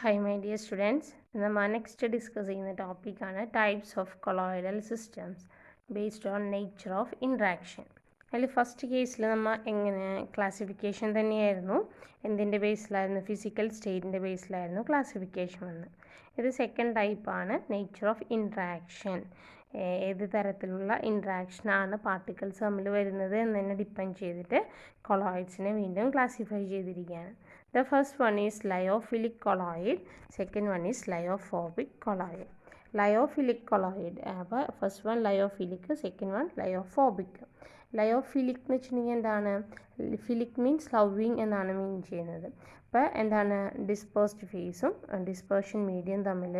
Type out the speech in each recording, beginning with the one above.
Hi my dear students, നമ്മൾ next discuss ചെയ്യുന്ന ടോപ്പിക്കാണ് types of colloidal systems based on nature of interaction. അതിൽ first കേസിൽ നമ്മൾ എങ്ങനെ ക്ലാസിഫിക്കേഷൻ തന്നെയായിരുന്നു, എന്തിൻ്റെ ബേസിലായിരുന്നു, ഫിസിക്കൽ സ്റ്റേറ്റിൻ്റെ ബേസിലായിരുന്നു ക്ലാസിഫിക്കേഷൻ വന്ന്. ഇത് സെക്കൻഡ് ടൈപ്പാണ് നേച്ചർ ഓഫ് ഇൻട്രാക്ഷൻ. ഏത് തരത്തിലുള്ള ഇൻട്രാക്ഷനാണ് പാർട്ടിക്കിൾസ് തമ്മിൽ വരുന്നത് എന്നതിനെ ഡിപ്പെൻഡ് ചെയ്തിട്ട് കൊളോയിഡ്സിനെ വീണ്ടും ക്ലാസിഫൈ ചെയ്തിരിക്കുകയാണ്. The first one is lyophilic colloid, second one is lyophobic colloid. Lyophilic colloid, അപ്പോൾ first one lyophilic, second one lyophobic. Lyophilic എന്ന് വെച്ചിട്ടുണ്ടെങ്കിൽ എന്താണ്, ഫിലിക് മീൻസ് ലവിങ് എന്നാണ് മീൻ ചെയ്യുന്നത്. അപ്പോൾ എന്താണ്, ഡിസ്പേഴ്സ്ഡ് ഫേസും ഡിസ്പേർഷൻ മീഡിയം തമ്മിൽ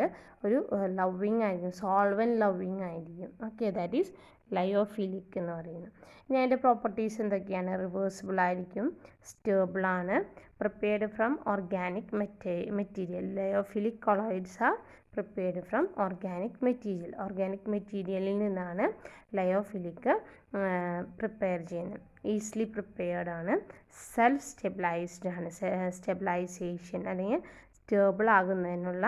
ഒരു ലവിങ് ആയിരിക്കും, സോൾവൻ ലവിങ് ആയിരിക്കും. ഓക്കെ, ദാറ്റ് ഈസ് ലയോഫിലിക് എന്ന് പറയുന്നത്. ഇനി അതിൻ്റെ പ്രോപ്പർട്ടീസ് എന്തൊക്കെയാണ്, റിവേഴ്സിബിൾ ആയിരിക്കും, സ്റ്റേബിളാണ്, prepared from organic material. Lyophilic colloids are prepared from organic material. Organic materialil നിന്നാണ് ലയോഫിലിക് പ്രിപ്പയർ ചെയ്യുന്നത്. ഈസിലി പ്രിപ്പയർഡ് ആണ്, സെൽഫ് സ്റ്റെബിലൈസ്ഡ് ആണ്, സ്റ്റെബിലൈസേഷൻ അല്ലെങ്കിൽ സ്റ്റേബിൾ ആകുന്നതിനുള്ള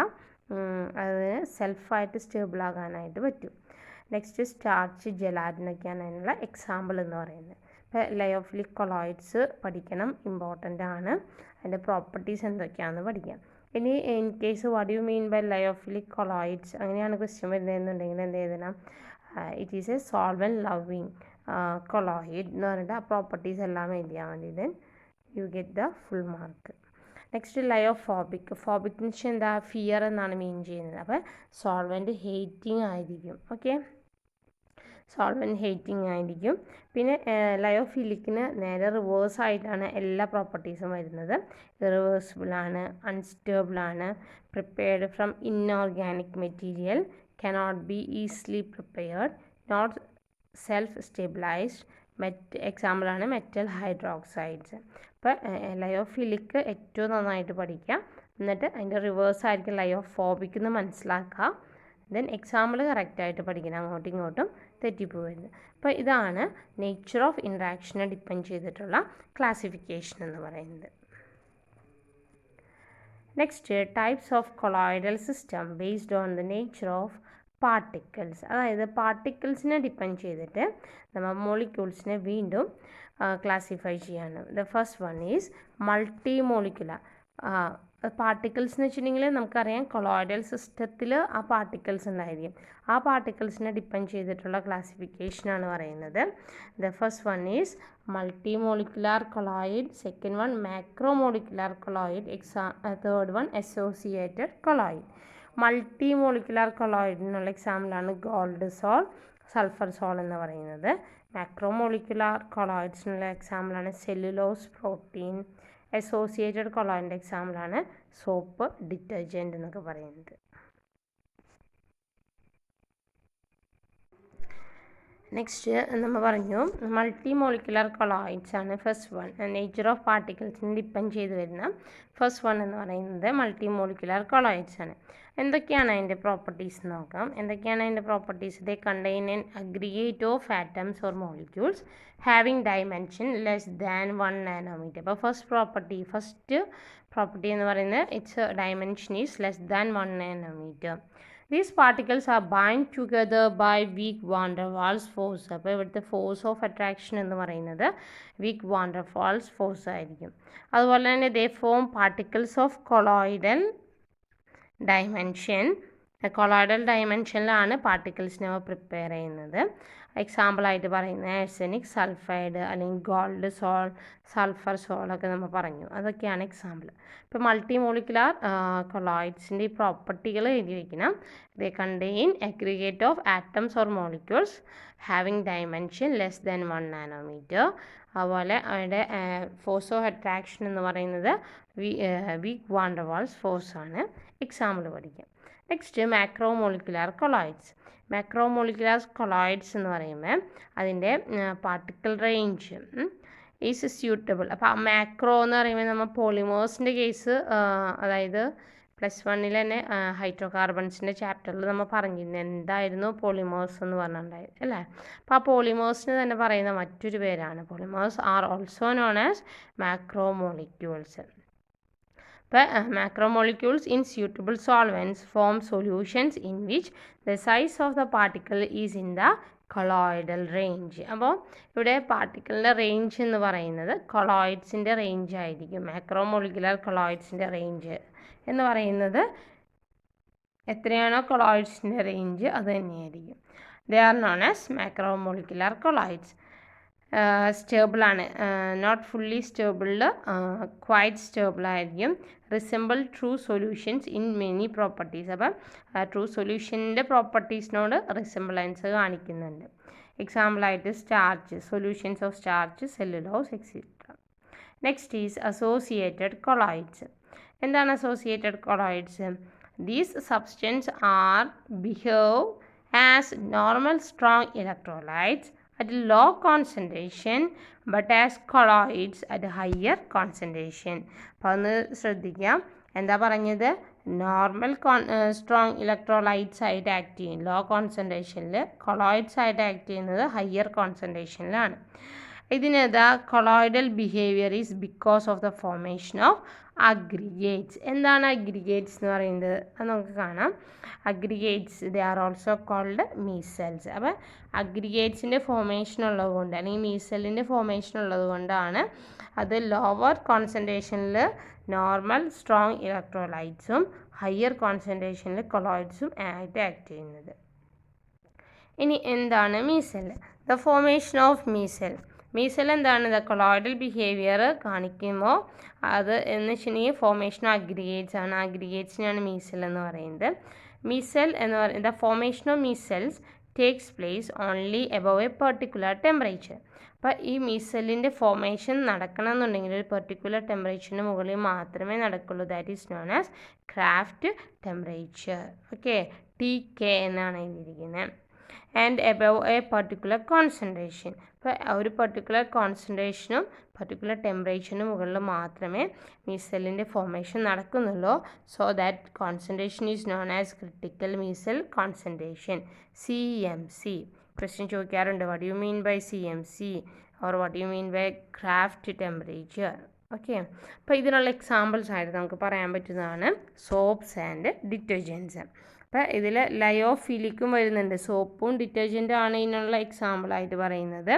അതിന് സെൽഫായിട്ട് സ്റ്റേബിൾ ആകാനായിട്ട് പറ്റും. നെക്സ്റ്റ് സ്റ്റാർച്ച്, ജെലാറ്റിനൊക്കെയാണ് അതിനുള്ള എക്സാമ്പിൾ എന്ന് പറയുന്നത്. ലയോഫിലിക് കൊളോയിഡ്സ് പഠിക്കണം, ഇമ്പോർട്ടൻ്റ് ആണ്. അതിൻ്റെ പ്രോപ്പർട്ടീസ് എന്തൊക്കെയാണെന്ന് പഠിക്കാം. ഇനി in case what you mean by lyophilic colloids അങ്ങനെയാണ് ക്വസ്റ്റ്യൻ വരുന്നതെന്നുണ്ടെങ്കിൽ എന്ത് എഴുതണം, it is a solvent loving colloid എന്ന് പറഞ്ഞിട്ട് ആ പ്രോപ്പർട്ടീസ് എല്ലാം എഴുതിയാൽ മതി. Then you get the full mark. Next lyophobic. Phobic എന്ന് വെച്ചാൽ എന്താ, ഫിയർ എന്നാണ് മീൻ ചെയ്യുന്നത്. അപ്പോൾ സോൾവൻറ്റ് ഹേറ്റിംഗ് ആയിരിക്കും. ഓക്കെ, സോൾവൻറ്റ് ഹേറ്റിംഗ് ആയിരിക്കും. പിന്നെ ലയോഫിലിക്കിന് നേരെ റിവേഴ്സ് ആയിട്ടാണ് എല്ലാ പ്രോപ്പർട്ടീസും വരുന്നത്. ഇറിവേഴ്സിബിളാണ്, അൺസ്റ്റേബിളാണ്, prepared from inorganic material, cannot be easily prepared, not self stabilised, എക്സാമ്പിളാണ് മെറ്റൽ ഹൈഡ്രോക്സൈഡ്സ്. അപ്പോൾ ലയോഫിലിക്ക് ഏറ്റവും നന്നായിട്ട് പഠിക്കുക, എന്നിട്ട് അതിൻ്റെ റിവേഴ്സ് ആയിരിക്കും ലയോഫോബിക് എന്ന് മനസ്സിലാക്കുക. ദെൻ എക്സാമ്പിൾ കറക്റ്റായിട്ട് പഠിക്കണം, അങ്ങോട്ടും ഇങ്ങോട്ടും തെറ്റിപ്പോകരുത്. അപ്പോൾ ഇതാണ് നേച്ചർ ഓഫ് ഇൻട്രാക്ഷനെ ഡിപ്പെൻഡ് ചെയ്തിട്ടുള്ള ക്ലാസിഫിക്കേഷൻ എന്ന് പറയുന്നത്. Next types of colloidal system based on the nature of particles. അതായത് പാർട്ടിക്കിൾസിനെ ഡിപ്പെൻഡ് ചെയ്തിട്ട് നമ്മൾ മോളിക്യൂൾസിനെ വീണ്ടും ക്ലാസിഫൈ ചെയ്യാണ്. The first one is multi molecular. Particles എന്ന് വെച്ചിട്ടുണ്ടെങ്കിൽ നമുക്കറിയാം കൊളോയിഡൽ സിസ്റ്റത്തിൽ ആ പാർട്ടിക്കിൾസ് ഉണ്ടായിരിക്കും. ആ പാർട്ടിക്കിൾസിനെ ഡിപ്പെൻഡ് ചെയ്തിട്ടുള്ള ക്ലാസിഫിക്കേഷനാണ് പറയുന്നത്. The first one is multi molecular colloid, second one macro molecular colloid, third one associated colloid. Multi molecular കൊളോയിഡിനുള്ള എക്സാമ്പിളാണ് ഗോൾഡ് സോൾ, സൾഫർ സോൾ എന്ന് പറയുന്നത്. മാക്രോ മോളിക്കുലാർ കൊളോയിഡ്സിനുള്ള എക്സാമ്പിളാണ് സെല്ലുലോസ് പ്രോട്ടീൻ. അസോസിയേറ്റഡ് കൊളോയിഡിൻ്റെ എക്സാമ്പിളാണ് സോപ്പ്, ഡിറ്റർജൻറ്റ് എന്നൊക്കെ പറയുന്നത്. നെക്സ്റ്റ് നമ്മൾ പറഞ്ഞു മൾട്ടി മോളിക്കുലർ കൊളോയിഡ്സ് ആണ് ഫസ്റ്റ് വൺ. നേച്ചർ ഓഫ് പാർട്ടിക്കിൾസിന് ഡിപ്പെൻഡ് ചെയ്ത് വരുന്ന ഫസ്റ്റ് വൺ എന്ന് പറയുന്നത് മൾട്ടി മോളിക്കുലർ കൊളോയിഡ്സ് ആണ്. എന്തൊക്കെയാണ് അതിൻ്റെ പ്രോപ്പർട്ടീസ് നോക്കാം. എന്തൊക്കെയാണ് അതിൻ്റെ properties? They contain an aggregate of atoms or molecules having dimension less than 1 nanometre. അപ്പോൾ ഫസ്റ്റ് പ്രോപ്പർട്ടി എന്ന് പറയുന്നത് it's dimension is less than 1 nanometre. These particles are bind together by weak van der Waals force. അപ്പോൾ ഇവിടുത്തെ force of attraction എന്ന് പറയുന്നത് weak van der Waals force ആയിരിക്കും. അതുപോലെ തന്നെ they form particles of colloidal dimension. Colloidal ഡയമെൻഷനിലാണ് പാർട്ടിക്കിൾസിനെ prepare ചെയ്യുന്നത്. എക്സാമ്പിളായിട്ട് പറയുന്നത് ആഴ്സനിക് സൾഫൈഡ് അല്ലെങ്കിൽ ഗോൾഡ് സോൾ, സൾഫർ സോളൊക്കെ നമ്മൾ പറഞ്ഞു, അതൊക്കെയാണ് എക്സാമ്പിൾ. ഇപ്പോൾ മൾട്ടി മോളിക്കുലാർ കൊളോയിഡ്സിൻ്റെ ഈ പ്രോപ്പർട്ടികൾ എഴുതി വയ്ക്കണം. They contain aggregate of atoms or molecules having dimension less than 1 nanometre. അതുപോലെ അവരുടെ ഫോഴ്സ് ഓഫ് അട്രാക്ഷൻ എന്ന് പറയുന്നത് weak van der Waals force ആണ്. എക്സാമ്പിൾ പഠിക്കാം. Next macro molecular colloids. Macro molecular colloids എന്ന് പറയുമ്പോൾ അതിൻ്റെ പാർട്ടിക്കിൾ റേഞ്ച് ഈസ് സ്യൂട്ടബിൾ. അപ്പോൾ മാക്രോ എന്ന് പറയുമ്പോൾ നമ്മൾ പോളിമേഴ്സിൻ്റെ കേസ്, അതായത് +1 തന്നെ ഹൈഡ്രോ കാർബൺസിൻ്റെ ചാപ്റ്ററിൽ നമ്മൾ പറഞ്ഞിരുന്നു എന്തായിരുന്നു പോളിമേഴ്സ് എന്ന് പറഞ്ഞിട്ടുണ്ടായത് അല്ലേ. അപ്പോൾ ആ പോളിമേഴ്സിന് തന്നെ പറയുന്ന മറ്റൊരു പേരാണ് polymers are also known as macro molecules. അപ്പോൾ macromolecules in suitable solvents form solutions in which the size of the particle is in the colloidal range. അപ്പോൾ ഇവിടെ പാർട്ടിക്കിളിൻ്റെ റേഞ്ച് എന്ന് പറയുന്നത് കൊളോയിഡ്സിൻ്റെ റേഞ്ച് ആയിരിക്കും. മാക്രോമോളിക്കുലർ കൊളോയിഡ്സിൻ്റെ റേഞ്ച് എന്ന് പറയുന്നത് എത്രയാണോ കൊളോയിഡ്സിൻ്റെ റേഞ്ച് അത് തന്നെയായിരിക്കും. They are known as macromolecular colloids. സ്റ്റേബിളാണ്, നോട്ട് ഫുള്ളി സ്റ്റേബിളിൽ ക്വൈറ്റ് സ്റ്റേബിളായിരിക്കും. Resemble true solutions in many properties. അപ്പം ട്രൂ സൊല്യൂഷൻ്റെ പ്രോപ്പർട്ടീസിനോട് റിസെമ്പിളൻസ് കാണിക്കുന്നുണ്ട്. എക്സാമ്പിളായിട്ട് starch, solutions of starch, cellulose etcetera. Next is associated colloids. എന്താണ് associated colloids? These substance are behave as normal strong electrolytes at low concentration but as colloids at higher concentration. അപ്പോൾ ഒന്ന് ശ്രദ്ധിക്കാം, എന്താ പറഞ്ഞത്? നോർമൽ സ്ട്രോങ് ഇലക്ട്രോലൈറ്റ്സ് ആയിട്ട് act ചെയ്യും low കോൺസെൻട്രേഷനിൽ, colloids ആയിട്ട് ആക്ട് ചെയ്യുന്നത് ഹയർ കോൺസെൻട്രേഷനിലാണ്. ഇതിനെന്താ colloidal behaviour is because of the formation of aggregates. എന്താണ് അഗ്രിഗേറ്റ്സ് എന്ന് പറയുന്നത്? അത് നമുക്ക് കാണാം. Aggregates they are also called micelles. അപ്പോൾ അഗ്രിഗേറ്റ്സിൻ്റെ ഫോർമേഷൻ ഉള്ളതുകൊണ്ട് അല്ലെങ്കിൽ മീസെല്ലിൻ്റെ ഫോർമേഷൻ ഉള്ളത് കൊണ്ടാണ് അത് ലോവർ കോൺസെൻട്രേഷനിൽ നോർമൽ സ്ട്രോങ് ഇലക്ട്രോലൈറ്റ്സും ഹയർ കോൺസെൻട്രേഷനിൽ കൊളോയിഡ്സും ആയിട്ട് ആക്ട് ചെയ്യുന്നത്. ഇനി എന്താണ് micelle? The formation of micelle. Micelle എന്താണ്? ദ കൊളോയിഡൽ ബിഹേവിയർ കാണിക്കുമ്പോൾ അത് എന്ന് വെച്ചിട്ടുണ്ടെങ്കിൽ ഫോർമേഷൻ ഓഫ് അഗ്രിഗേറ്റ്സ് ആണ്. അഗ്രിഗേറ്റ്സിനാണ് മീസെൽ എന്ന് പറയുന്നത്. മീസെൽ എന്ന് പറയുന്നത് the formation of micelles takes place only above a particular temperature. അപ്പോൾ ഈ മീസെല്ലിൻ്റെ ഫോർമേഷൻ നടക്കണമെന്നുണ്ടെങ്കിൽ ഒരു പെർട്ടിക്കുലർ ടെമ്പറേച്ചറിന് മുകളിൽ മാത്രമേ നടക്കുള്ളൂ. That is known as Krafft temperature. Okay, TK എന്നാണ് എഴുതിയിരിക്കുന്നത്. And above a particular concentration. അപ്പോൾ ഒരു പെർട്ടിക്കുലർ കോൺസെൻട്രേഷനും പെർട്ടിക്കുലർ ടെമ്പറേച്ചറിന് മുകളിൽ മാത്രമേ മീസെല്ലിൻ്റെ ഫോർമേഷൻ നടക്കുന്നുള്ളൂ. So that concentration is known as critical micelle concentration, CMC. Question ചോദിക്കാറുണ്ട്, what you mean by CMC or what you mean by Krafft temperature. Okay, അപ്പോൾ ഇതിനുള്ള എക്സാമ്പിൾസ് ആയിട്ട് നമുക്ക് പറയാൻ പറ്റുന്നതാണ് സോപ്സ് ആൻഡ് ഡിറ്റർജൻറ്റ്സ്. അപ്പോൾ ഇതിൽ ലയോഫിലിക്കും വരുന്നുണ്ട്. സോപ്പും ഡിറ്റർജൻറ്റും ആണ് ഇതിനുള്ള എക്സാമ്പിളായിട്ട് പറയുന്നത്.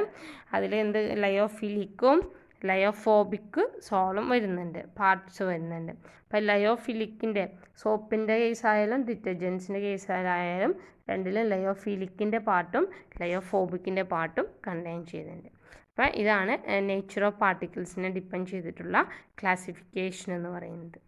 അതിൽ എന്ത് ലയോഫിലിക്കും ലയോഫോബിക് സോളും വരുന്നുണ്ട്, പാർട്സ് വരുന്നുണ്ട്. അപ്പോൾ ലയോഫിലിക്കിൻ്റെ സോപ്പിൻ്റെ കേസായാലും ഡിറ്റർജൻസിൻ്റെ കേസായാലും രണ്ടിലും ലയോഫിലിക്കിൻ്റെ പാർട്ടും ലയോഫോബിക്കിൻ്റെ പാർട്ടും കണ്ടെയ്ൻ ചെയ്യുന്നുണ്ട്. അപ്പോൾ ഇതാണ് നേച്ചർ ഓഫ് പാർട്ടിക്കിൾസിനെ ഡിപ്പെൻഡ് ചെയ്തിട്ടുള്ള ക്ലാസിഫിക്കേഷൻ എന്ന് പറയുന്നത്.